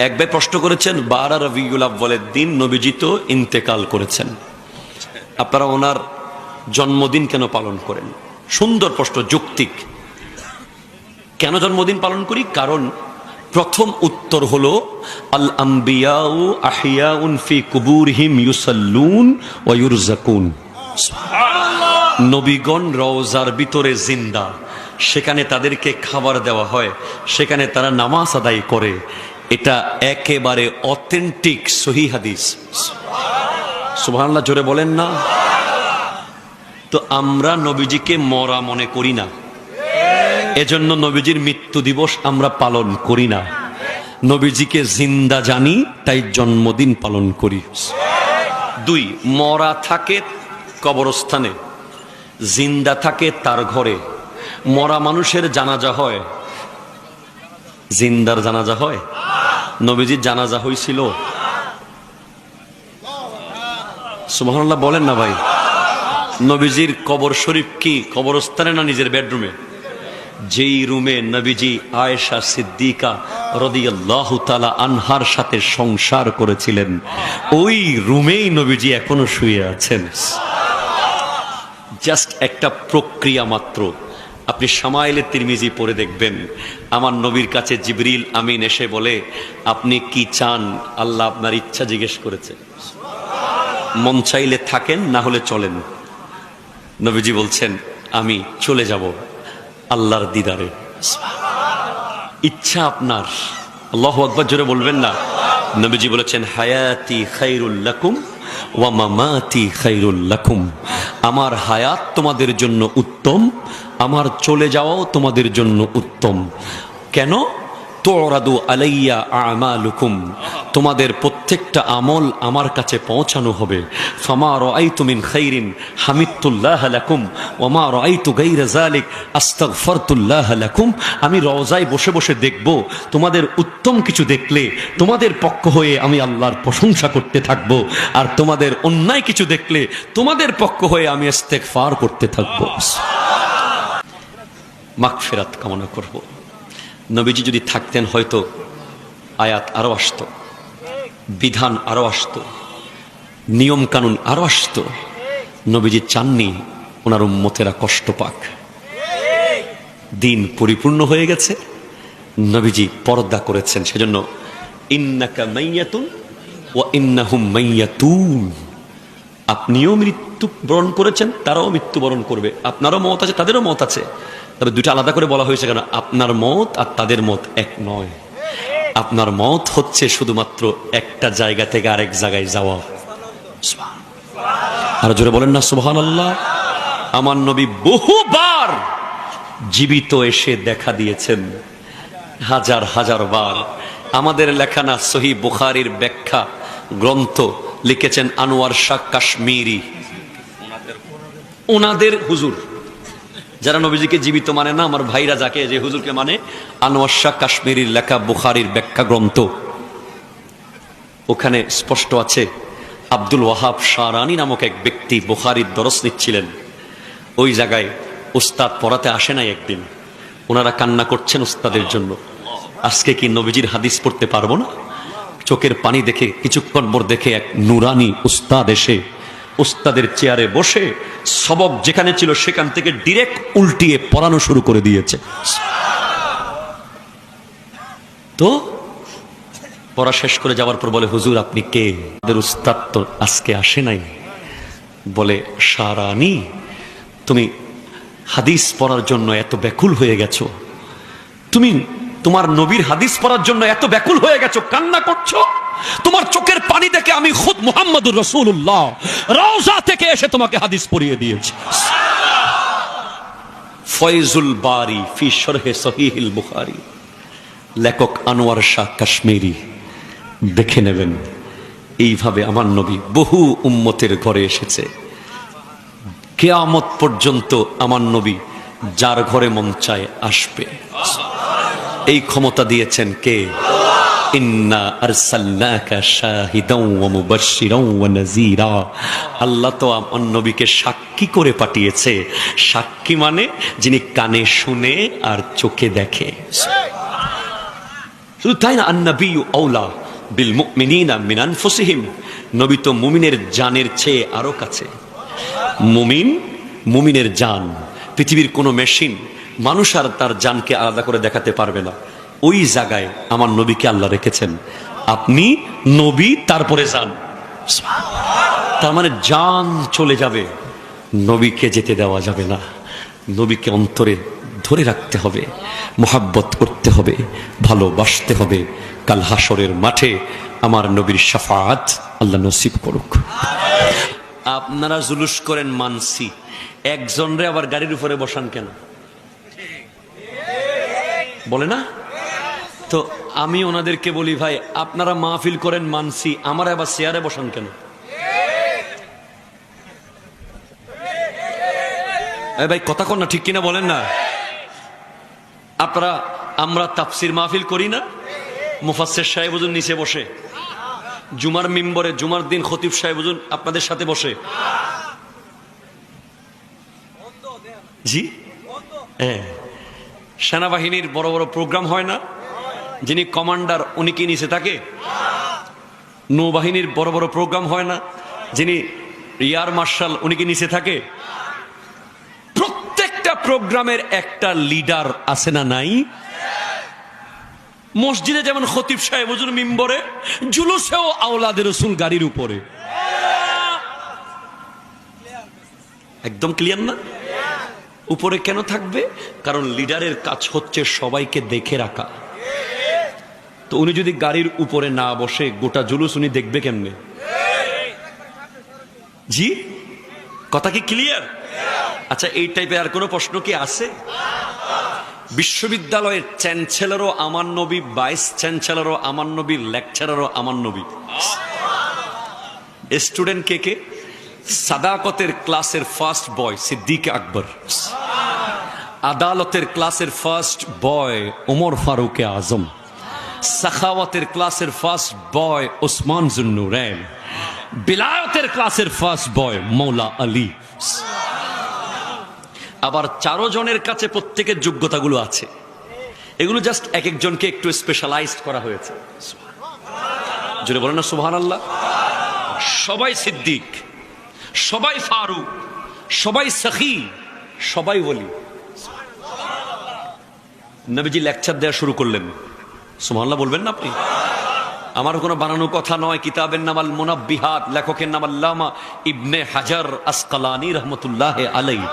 এক ভাই প্রশ্ন করেছেন 12 রবিউল আউয়ালের দিন নবীজি তো ইন্তেকাল করেছেন, আপনারা ওনার জন্মদিন কেন পালন করেন? সুন্দর প্রশ্ন, যৌক্তিক। কেন জন্মদিন পালন করি? কারণ প্রথম উত্তর হলো আল আম্বিয়াউ আহিয়াউন ফি কুবুরহিম ইউসাল্লুন ওয়া ইউরযাকুন। নবীগণ রওজার ভিতরে জিন্দা, সেখানে তাদেরকে খাবার দেওয়া হয়, সেখানে তারা নামাজ আদায় করে। এটা একেবারে অথেন্টিক সহিহ হাদিস। সুবহানাল্লাহ, জোরে বলেন না। তো আমরা নবীজিকে মরা মনে করি না, এজন্য নবীজির মৃত্যু দিবস আমরা পালন করি না। নবীজিকে জিন্দা জানি, তাই জন্মদিন পালন করি। 2, মরা থাকে কবরস্থানে, জিন্দা থাকে তার ঘরে। মরা মানুষের জানাজা হয়, জিন্দার জানাজা হয়? নবীজির জানাজা হয়েছিল? সুবহানাল্লাহ বলেন না ভাই। নবীজির কবর শরীফ কি কবরস্থানে না নিজের বেডরুমে? যেই রুমে নবীজি আয়েশা সিদ্দিকা রাদিয়াল্লাহু তাআলা আনহার সাথে সংসার করেছিলেন, ওই রুমেই নবীজি এখনো শুয়ে আছেন। জাস্ট একটা প্রক্রিয়া মাত্র। আপনি শামাইলে তিরমিজি পড়ে দেখবেন, আমার নবীর কাছে জিবরিল আমিন এসে বলে, আপনি কি চান? আল্লাহ আপনার ইচ্ছা জিজ্ঞেস করেছে, মন চাইলে থাকেন, না হলে চলেন। নবীজি বলছেন, আমি চলে যাব আল্লাহর দিদারে। ইচ্ছা আপনার। আল্লাহু আকবার, জোরে বলবেন না। নবীজি বলেছেন, হায়াতি খায়রুল লাকুম ওয়া মামাতি খায়রুল লাকুম। আমার হায়াত তোমাদের জন্য উত্তম, আমার চলে যাওয়াও তোমাদের জন্য উত্তম। কেন? তুরাদু আলাইয়া আমালুকুম, তোমাদের প্রত্যেকটা আমল আমার কাছে পৌঁছানো হবে। ফামা রাআইতু মিন খাইরিন হামিদতুল্লাহ লাকুম ওয়া মা রাআইতু গায়রা যালিক আস্তাগফারতুল্লাহ লাকুম। আমি রওজায় বসে বসে দেখব, তোমাদের উত্তম কিছু দেখলে তোমাদের পক্ষ হয়ে আমি আল্লাহর প্রশংসা করতে থাকব, আর তোমাদের অন্যায় কিছু দেখলে তোমাদের পক্ষ হয়ে আমি ইস্তেগফার করতে থাকব, মাগফিরাত কামনা করব। নবীজি যদি থাকতেন হয়তো আয়াত আরো আসতো, বিধান আরো আসতো, নিয়ম কানুন আরো আসতো। নবীজি চাননি ওনার উম্মতেরা কষ্ট পাক। দিন পরিপূর্ণ হয়ে গেছে, নবীজি পর্দা করেছেন। সেজন্য ইন্নাকা মাইয়াতুন ওয়া ইন্নাহুম মাইয়াতুন, আপনিও মৃত্যুবরণ করেছেন, তারাও মৃত্যুবরণ করবে। আপনারও মত আছে, তাদেরও মত আছে। তবে দুটো আলাদা করে বলা হয়েছে কেন? আপনার মত আর তাদের মত এক নয়। আপনার মত হচ্ছে শুধুমাত্র একটা জায়গা থেকে আরেক জায়গায় যাওয়া। আর জোরে বলেন না সুবহানাল্লাহ। আমার নবী বহুবার জীবিত এসে দেখা দিয়েছেন, হাজার হাজার বার। আমাদের লেখা না, সহিহ বুখারীর ব্যাখ্যা গ্রন্থ লিখেছেন আনোয়ার শাহ কাশ্মীরি। ওনাদের হুজুর, যারা নবীজিকে জীবিত মানে না, আমার ভাইরা যাকে যে হুজুরকে মানে, আনোয়ার শাহ কাশ্মীরির লেখা বুখারীর ব্যাখ্যা গ্রন্থ, ওখানে স্পষ্ট আছে আব্দুল ওয়াহাব শারানি নামক এক ব্যক্তি বুখারীর দরস নিচ্ছিলেন। ওই জায়গায় উস্তাদ পড়াতে আসে নাই একদিন। ওনারা কান্না করছেন উস্তাদের জন্য, আজকে কি নবীজির হাদিস পড়তে পারবো না? চোখের পানি দেখে কিছুক্ষণ পর দেখে এক নুরানি উস্তাদ এসে উস্তাদের চেয়ারে বসে সবক যেখানে ছিল সেখান থেকে ডিরেক্ট উল্টিয়ে পড়ানো শুরু করে দিয়েছে। তো পড়া শেষ করে যাওয়ার পর বলে, হুজুর আপনি কে? আমাদের উস্তাদ তো আজকে আসে নাই। বলে, শারানি, তুমি হাদিস পড়ার জন্য এত ব্যাকুল হয়ে গেছো, তুমি তোমার নবীর হাদিস পড়ার জন্য এত ব্যাকুল হয়ে গেছো, কান্না করছো, তোমার চোখের পানি দেখে আমি খুদ মুহাম্মদুর রাসূলুল্লাহ রওজা থেকে এসে তোমাকে হাদিস পড়িয়ে দিয়েছি। ফয়জুল বারি ফি শরহে সহিহুল বুখারী, লেখক আনোয়ার শাহ কাশ্মীরি, দেখে নেবেন। এইভাবে আমার নবী বহু উম্মতের ঘরে এসেছে। কিয়ামত পর্যন্ত আমার নবী যার ঘরে মন চায় আসবে। এই ক্ষমতা দিয়েছেন কে? ইন্না আরসালনাকা শাহিদাও ওয়া মুবাশশিরাও ওয়া নাযীরা। আল্লাহ তো আমার নবীকে সাক্ষী করে পাঠিয়েছে। সাক্ষী মানে যিনি কানে শুনে আর চোখে দেখে। শুধু তাই না, আন-নাবিয়্যু আওলা বিল মুমিনিনা মিন আনফুসিহিম, নবী তো মুমিনের জানের চেয়ে আরো কাছে। মুমিনের জান, পৃথিবীর কোনো মেশিন মানুষ আর তার জানকে আলাদা করে দেখাতে পারবে না। ওই জায়গায় আমার নবীকে আল্লাহ রেখেছেন। আপনি নবী, তারপরে জান। তার মানে জান চলে যাবে, নবীকে যেতে দেওয়া যাবে না। নবীকে অন্তরে ধরে রাখতে হবে, মোহাব্বত করতে হবে, ভালোবাসতে হবে। কাল হাসরের মাঠে আমার নবীর শাফাআত আল্লাহ নসিব করুক। আপনারা জুলুস করেন মানসি, একজনরে আবার গাড়ির উপরে বসান কেন? বলে না তো? আমি ওনাদেরকে বলি, ভাই আপনারা মাহফিল করেন মানসি, আমার আবার চেয়ারে বসান কেন? ভাই কথা কন না, ঠিক কিনা বলেন না? আমরা তাফসির মাহফিল করি না, মুফাসসির সাহেব হুজুর নিচে বসে, জুমার মিম্বরে জুমার দিন খতিব সাহেব হুজুর আপনাদের সাথে বসে। জি হ্যাঁ, সেনাবাহিনীর বড় বড় প্রোগ্রাম হয় না, যিনি কমান্ডার উনি কি নিচে থাকে? নৌবাহিনীর বড় বড় প্রোগ্রাম হয় না, যিনি এয়ার মার্শাল উনি কি নিচে থাকে? প্রত্যেকটা প্রোগ্রামের একটা লিডার আছে না নাই? মসজিদে যেমন খতিব সাহেব হুজুর মিম্বরে, জুলুসেও আওলাদে রাসূল গাড়ির উপরে। একদম ক্লিয়ার না? উপরে কেন থাকবে? কারণ লিডারের কাজ হচ্ছে সবাইকে দেখে রাখা। তো উনি যদি গাড়ির উপরে না বসে, গোটা জুলুস উনি দেখবে কেমনে? জি কথা কি ক্লিয়ার? আচ্ছা, এই টাইপের আর কোনো প্রশ্ন কি আছে? বিশ্ববিদ্যালয়ের চ্যান্সেলরও আমার নবী, ভাইস চ্যান্সেলরও আমার নবী, লেকচারারও আমার নবী। স্টুডেন্ট কে কে? সাদাকতের ক্লাসের ফার্স্ট বয় সিদ্দিক আকবর, আদালতের ক্লাসের ফার্স্ট বয় ওমর ফারুক আজম, সাখাওয়াতের ক্লাসের ফার্স্ট বয় ওসমান জুন্নুরাইন, বিলায়তের ক্লাসের ফার্স্ট বয় মৌলা আলী। আবার 4 জনের কাছে প্রত্যেকের যোগ্যতাগুলো আছে, এগুলো জাস্ট এক একজনকে একটু স্পেশালাইজড করা হয়েছে। জোরে বলেন না সুবহানাল্লাহ। সবাই সিদ্দিক, সবাই ফারুক, সবাই সখী, সবাই ওলি। নবীজি লেকচার দেওয়া শুরু করলেন, সুবহানাল্লাহ বলবেন না আপনি? আমার কোনো বানানো কথা নয়, কিতাবের নাম আল মুনাব্বিহাত, লেখকের নাম আল্লামা ইবনে হাজার আসকালানী রহমতুল্লাহ আলাইহি।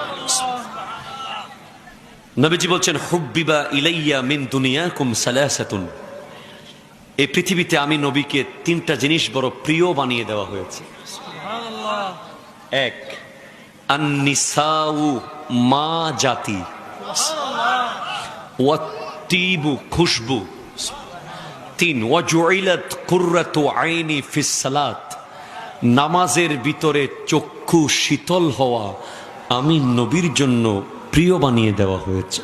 নবীজি বলছেন, হুব্বিবা ইলাইয়া মিন দুনিয়াকুম সালাসাতুন, এই পৃথিবীতে আমি নবীকে 3টা জিনিস বড় প্রিয় বানিয়ে দেওয়া হয়েছে। সুবহানাল্লাহ। 1 আন-নিসাউ মা জাতি, ওয়াত-তিবু খুশবু, 3 ওয়াজুইলাত কুররাতু আইনি ফিস সালাত, নামাজের ভিতরে চক্ষু শীতল হওয়া আমি নবীর জন্য প্রিয় বানিয়ে দেওয়া হয়েছে।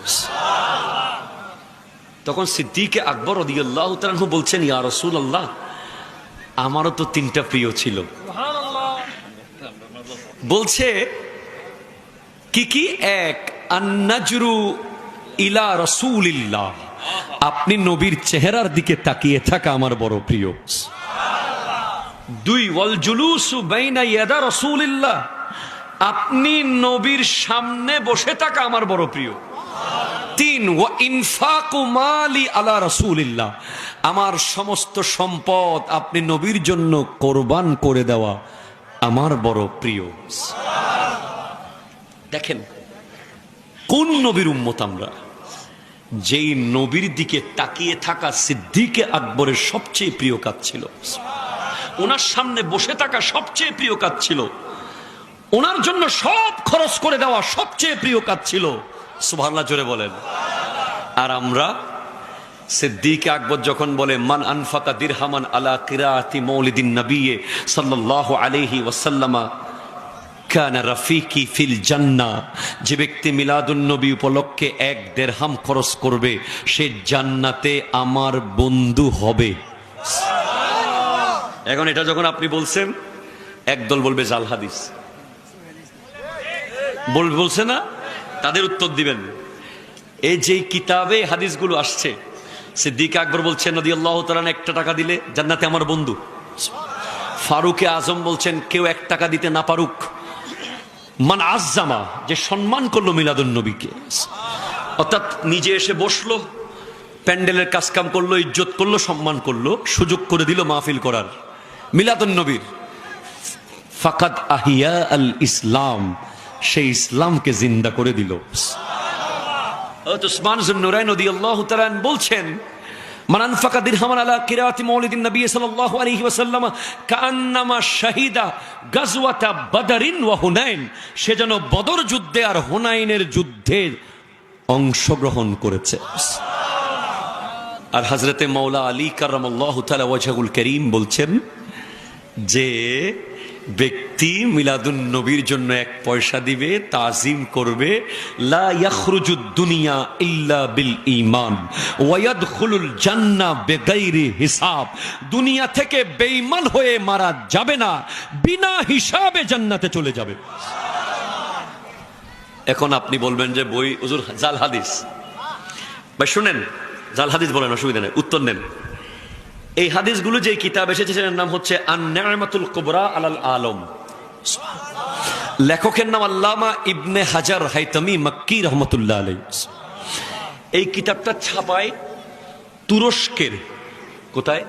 তখন সিদ্দিক আকবর রাদিয়াল্লাহু তাআলা আনহু বলছেন, ইয়া রাসূলুল্লাহ, আমারও তো 3টা প্রিয় ছিল। বলছে কি কি? 1 আন-নাজরু ইলা রাসূলিল্লাহ, আপনি নবীর চেহারার দিকে তাকিয়ে থাকা আমার বড় প্রিয়। 2 ওয়াল জুলুসু বাইনা ইয়াদা রাসূলিল্লাহ, আপনি নবীর সামনে বসে থাকা আমার বড় প্রিয়। 3 ওয়া ইনফাকু মালি আলা রাসূলিল্লাহ, আমার সমস্ত সম্পদ আপনি নবীর জন্য কোরবান করে দেওয়া আমার বড় প্রিয়। দেখেন কোন নবীর উম্মত আমরা, যেই নবীর দিকে তাকিয়ে থাকা সিদ্দিকে আকবরের সবচেয়ে প্রিয় কাজ ছিল। ওনার সামনে বসে থাকা সবচেয়ে প্রিয় কাজ ছিল, ওনার জন্য সব খরচ করে দেওয়া সবচেয়ে প্রিয় কাজ ছিল। সুবহানাল্লাহ জোরে বলেন। আর আমরা সিদ্দিক আকবর যখন বলে মান আনফাকা দিরহামান আলা কিরাআতি মাউলিদিন নবী সাল্লাল্লাহু আলাইহি ওয়াসাল্লাম কানা রাফিকি ফিল জান্নাহ, যে ব্যক্তি মিলাদুন নবী উপলক্ষে 1 দিরহাম খরচ করবে সে জান্নাতে আমার বন্ধু হবে। এখন এটা যখন আপনি বলছেন, একদল বলবে জাল হাদিস, বলছে না, তাদের উত্তর দিবেন এই যে কিতাবে হাদিসগুলো আসছে সিদ্দিক আকবর বলছেন রাদিয়াল্লাহু তাআলা একটা টাকা দিলে জান্নাতে আমার বন্ধু। ফারুকে আজম বলছেন কেউ 1 টাকা দিতে না পারুক, মান আজ্জামা, যে সম্মান করলো মিলাদুন নবীকে, অর্থাৎ নিজে এসে বসলো, প্যান্ডেলের কাজকাম করলো, ইজ্জত করলো, সম্মান করলো, সুযোগ করে দিল মাহফিল করার মিলাদুন নবীর, ফাকাদ আহিয়া আল ইসলাম, সেই ইসলামকে জিন্দা করে দিল। উসমান যুন্নুরাইন রাদিয়াল্লাহু তাআলা বলছেন মান আনফাকা দিরহামান আলা কিরাআতি মাউলিদিন নবী সাল্লাল্লাহু আলাইহি ওয়াসাল্লাম কাআন্নামা শাহিদা গাজওয়াতা বদরিন ওয়া হুনাইন, সে যেন বদর যুদ্ধে আর হুনাইনের যুদ্ধে অংশগ্রহণ করেছে। আর হযরতে মাওলা আলী কাররামাল্লাহু তাআলা ওয়াজহুল কারীম বলছেন যে ব্যক্তি মিলাদুন নবীর জন্য 1 পয়সা দিবে, তাজিম করবে, লা ইয়াখরুজুদ দুনিয়া ইল্লা বিল ঈমান ওয়া ইয়াদখুলুল জান্নাহ বিগাইরি হিসাব, দুনিয়া থেকে বেঈমান হয়ে মারা যাবে না, বিনা হিসাবে জান্নাতে চলে যাবে। এখন আপনি বলবেন যে বই হুজুর জাল হাদিস, ভাই শুনেন, জাল হাদিস বলেন, অসুবিধা নেই, উত্তর নেন। এই হাদিসগুলো যে কিতাব এসেছে সেটার নাম হচ্ছে আন-নি'মাতুল কুবরা আলাল আলম, লেখকের নাম আল্লামা ইবনে হাজার হাইতামি মক্কি রহমতুল্লাহ আলাইহি। এই কিতাবটা ছাপায় তুরস্কের, কোথায়?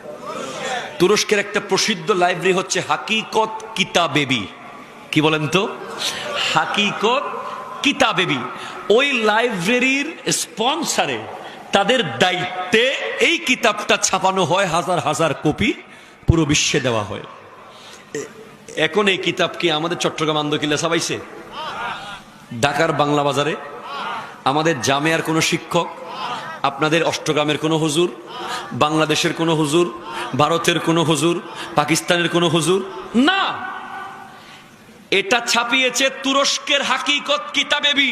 তুরস্কের একটা প্রসিদ্ধ লাইব্রেরি হচ্ছে হাকিকত কিতাবেবি। কি বলেন তো? হাকিকত কিতাবেবি। ওই লাইব্রেরির স্পন্সরে, তাদের দায়িত্বে এই কিতাবটা ছাপানো হয়, হাজার হাজার কপি পুরো বিশ্বে দেওয়া হয়। এখন এই কিতাব কি আমাদের চট্টগ্রাম আন্দোকিল্লা ছাপাইছে? ঢাকার বাংলা বাজারে আমাদের জামিয়ার কোনো শিক্ষক, আপনাদের অষ্টগ্রামের কোনো হুজুর, বাংলাদেশের কোনো হুজুর, ভারতের কোনো হুজুর, পাকিস্তানের কোনো হুজুর না, এটা ছাপিয়েছে তুরস্কের হাকিকত কিতাবেবি।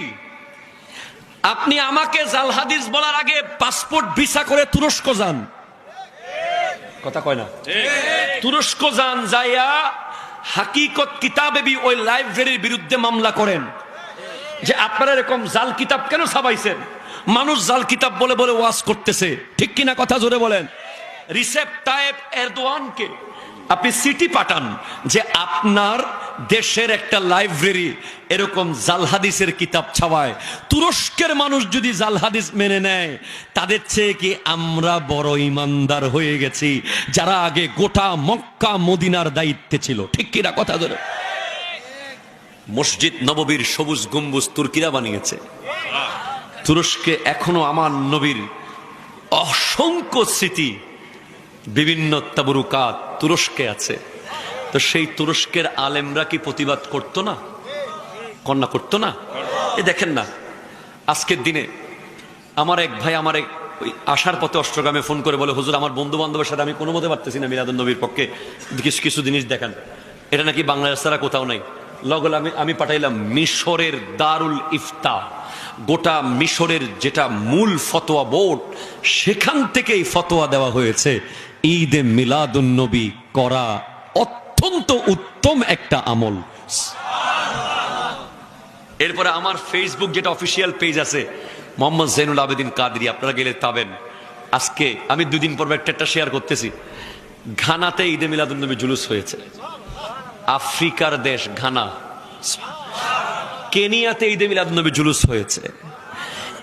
আপনি আমাকে জাল হাদিস বলার আগে পাসপোর্ট ভিসা করে তুরস্ক যান, কথা কয় না? তুরস্ক যান, যাইয়া হাকিকত কিতাবেবি ওই লাইব্রেরির বিরুদ্ধে মামলা করেন যে আপনারা এরকম জাল কিতাব কেন ছাপাইছেন, মানুষ জাল কিতাব বলে বলে ওয়াজ করতেছে, ঠিক কিনা? কথা জোরে বলেন। রিসেপ তাইপ এরদোয়ানকে আপনি সিটি পাঠান যে আপনার দেশের একটা লাইব্রেরি এরকম জাল হাদিসের কিতাব ছাপায়। তুরস্কের মানুষ যদি জাল হাদিস মেনে নেয়, তাদের চেয়ে কি আমরা বড় ইমানদার হয়ে গেছি যারা আগে গোটা মক্কা মদিনার দায়িত্বে ছিল, ঠিক কিনা? কথা ধরে। মসজিদ নববীর সবুজ গম্বুজ তুর্কিরা বানিয়েছে। তুরস্কে এখনো আমার নবীর অসংখ্য স্মৃতি, বিভিন্ন তাবরুকাত তুরস্কে আছে। তো সেই তুরস্কের আলেমরা কি প্রতিবাদ করতো না? কন্যা করতো না? এ দেখেন না, আজকের দিনে আমার এক ভাই আমার আসার পথে অষ্টগ্রামে ফোন করে বলে, হুজুর আমার বন্ধু বান্ধবের সাথে আমি কোনো মতে পারতেছি না মিলাদুন নবীর পক্ষে কিছু কিছু জিনিস দেখান, এটা নাকি বাংলাদেশ ছাড়া কোথাও নাই। লগল আমি পাঠাইলাম মিশরের দারুল ইফতা, গোটা মিশরের যেটা মূল ফতোয়া বোর্ড, সেখান থেকে এই ফতোয়া দেওয়া হয়েছে ঈদে মিলাদুন নবী করা অত্যন্ত উত্তম একটা আমল। এরপরে আমার ফেসবুক যেটা অফিসিয়াল পেজ আছে মোহাম্মদ জৈনুল আবেদিন কাদরি, আপনারা গেলে পাবেন। আজকে আমি 2 দিন পর একটা শেয়ার করতেছি, ঘানাতে ঈদে মিলাদুন নবী জুলুস হয়েছে। আফ্রিকার দেশ ঘানা, কেনিয়াতে ঈদে মিলাদুন নবী জুলুস হয়েছে,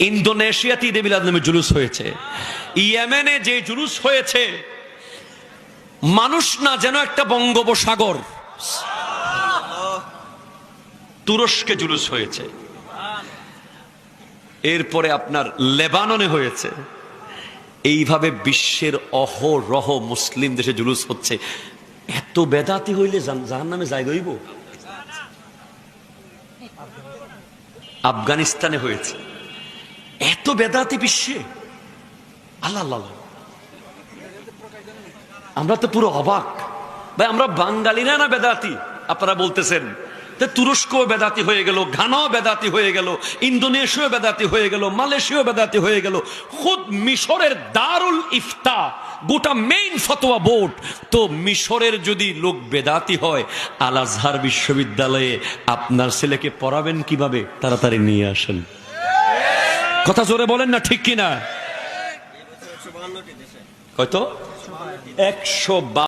ইন্দোনেশিয়াতে ঈদে মিলাদুন নবী জুলুস হয়েছে, ইয়েমেনে যে জুলুস হয়েছে মানুষ না যেন একটা বঙ্গোপসাগর। তুরস্কে জুলুস হয়েছে, এরপরে আপনার লেবাননে হয়েছে। এইভাবে বিশ্বের অহরহ মুসলিম দেশে জুলুস হচ্ছে। এত বেদাতি হইলে জাহান্নামে যাই হইব? আফগানিস্তানে হয়েছে, এত বেদাতি বিশ্বে, আল্লাহ আল্লাহ, আমরা তো পুরো অবাক। ভাই আমরা বাঙালিরা না বেদাতি? আপনারা বলতেছেন তুরস্কও বেদাতি হয়ে গেল, ঘানাও বেদাতি হয়ে গেল, ইন্দোনেশিয়াও বেদাতি হয়ে গেল, মালয়েশিয়াও বেদাতি হয়ে গেল, খুদ মিশরের দারুল ইফতা গোটা মেইন ফতোয়া বোর্ড। তো মিশরের যদি লোক বেদাতি হয়, আল আজহার বিশ্ববিদ্যালয়ে আপনার ছেলেকে পড়াবেন কিভাবে? তাড়াতাড়ি নিয়ে আসেন। কথা জোরে বলেন না, ঠিক কিনা? কত? 122